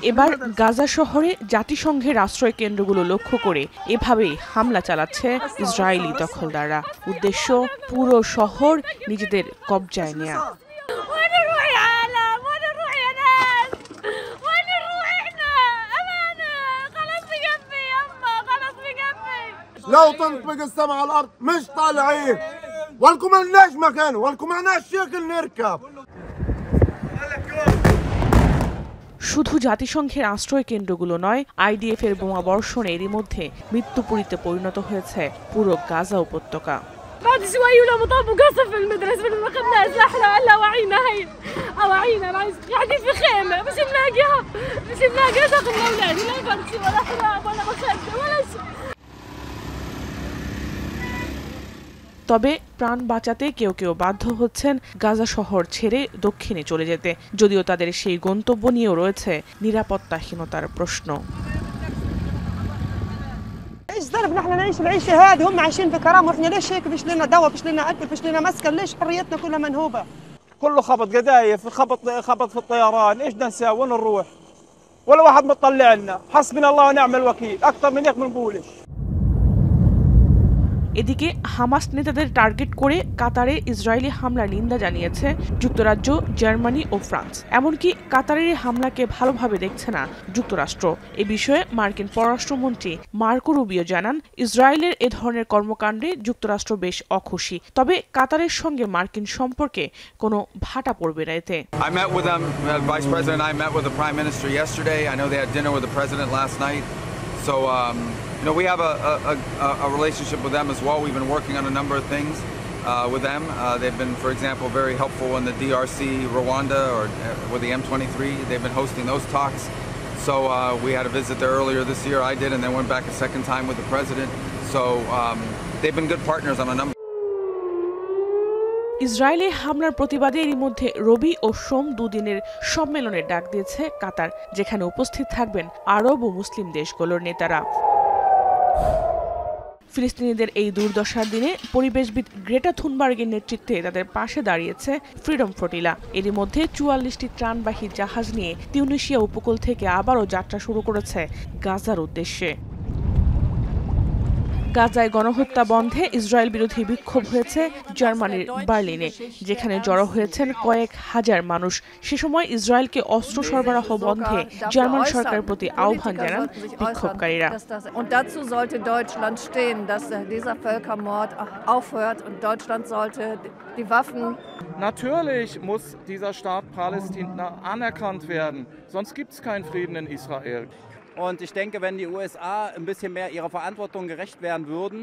এবার গাজা শহরে জাতিসংঘের আশ্রয় কেন্দ্রগুলো লক্ষ্য করে এভাবেই হামলা চালাচ্ছে ইসরায়েলি দখলদাররা। উদ্দেশ্য পুরো শহর নিজেদের কবজায় নেয়া। لو تنطبق السما على الارض مش طالعين ولكم مالناش مكان ولكم معناش شكل نركب। শুধু জাতিসংঘের আশ্রয় কেন্দ্রগুলো নয়, আইডিএফ এর বোমা বর্ষণে এরই মধ্যে মৃত্যুপুরীতে পরিণত হয়েছে পুরো গাজা উপত্যকা। بعد شوي ولما طابوا قصف في المدرسة ما اخذناش لحنا هلا وعينا هي وعينا قاعدين في خيمة مش ملاقيها داخل اولادي لا فرشة ولا حراب ولا مخدة ولا شيء। তবে প্রাণ বাঁচাতে কেউ কেউ বাধ্য হচ্ছেন গাজা শহর ছেড়ে দক্ষিণে চলে যেতে, যদিও তাদের সেই গন্তব্য নিয়েও রয়েছে নিরাপত্তাহীনতার প্রশ্ন। ايش ذنب نحن نعيش العيشه هذه؟ هم عايشين بكرامه واحنا ليش هيك؟ فيش لنا دواء، فيش لنا اكل، فيش لنا مسكن، ليش حريتنا كلها منهوبه؟ كله خبط قذايف، خبط في الطيران، ايش بدنا نساوي؟ وين نروح؟ ولا واحد مطلع لنا، حسبنا الله ونعم الوكيل، اكثر من هيك ما بنقولش। এদিকে হামাস নেতাদের টার্গেট করে কাতারে ইসরায়েলি হামলার নিন্দা জানিয়েছে যুক্তরাজ্য, জার্মানি ও ফ্রান্স। এমনকি কাতারের হামলাকে ভালোভাবে দেখছে না যুক্তরাষ্ট্র। এ বিষয়ে মার্কিন পররাষ্ট্রমন্ত্রী মার্কো রুবিও জানান, ইসরায়েলের এ ধরনের কর্মকাণ্ডে যুক্তরাষ্ট্র বেশ অখুশি, তবে কাতারের সঙ্গে মার্কিন সম্পর্কে কোনো ভাটা পড়বে না এতে। I met with them, Vice President and I met with the Prime Minister yesterday. I know they had dinner with the President last night. So you know, we have a relationship with them as well. We've been working on a number of things with them. They've been, for example, very helpful in the DRC, Rwanda, or with the M23. They've been hosting those talks. So we had a visit there earlier this year. I did, and then went back a second time with the President. So they've been good partners on a number. Israeli হামলার প্রতিবাদে এরই মধ্যে রবি ও সোম দুদিনের সম্মেলনের ডাক দিয়েছে কাতার, যেখানে উপস্থিত থাকবেন আরব ও মুসলিম দেশগুলোর নেতারা। ফিলিস্তিনিদের এই দুর্দশার দিনে পরিবেশবিদ গ্রেটা থুনবার্গের নেতৃত্বে তাদের পাশে দাঁড়িয়েছে ফ্রিডম ফ্লোটিলা। এরই মধ্যে ৪৪টি ত্রাণবাহী জাহাজ নিয়ে তিউনিসিয়া উপকূল থেকে আবারও যাত্রা শুরু করেছে গাজার উদ্দেশ্যে। গাজায় গণহত্যা বন্ধে ইসরায়েল বিরোধী বিক্ষোভ হয়েছে জার্মানির বার্লিনে, যেখানে জড়ো হয়েছেন কয়েক হাজার মানুষ। সে সময় ইসরায়েলকে অস্ত্র সরবরাহ বন্ধে জার্মান সরকারের প্রতি আহ্বান জানান বিক্ষোভকারীরা। Natürlich muss dieser Staat Palästina anerkannt werden, sonst gibt es keinen Frieden in Israel. Und ich denke, wenn die USA ein bisschen mehr ihrer Verantwortung gerecht werden würden,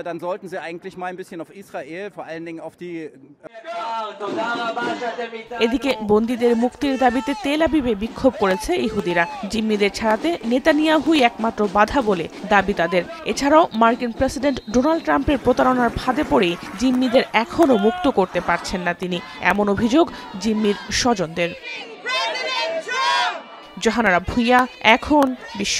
dann sollten sie eigentlich mal ein bisschen auf Israel, vor allen Dingen auf die এদিকে বন্দীদের মুক্তির দাবিতে তেল আবিবে বিক্ষোভ করেছে ইহুদিরা। জিম্মিদের ছাড়াতে নেতানিয়াহুই একমাত্র বাধা বলে দাবি তাদের। এছাড়াও মার্কিন প্রেসিডেন্ট ডোনাল্ড ট্রাম্পের প্রতারণার ফাঁদে পড়ে জিম্মিদের এখনও মুক্ত করতে পারছেন না তিনি, এমন অভিযোগ জিম্মির স্বজনদের। জাহানারা ভুইয়া, এখন বিশ্ব।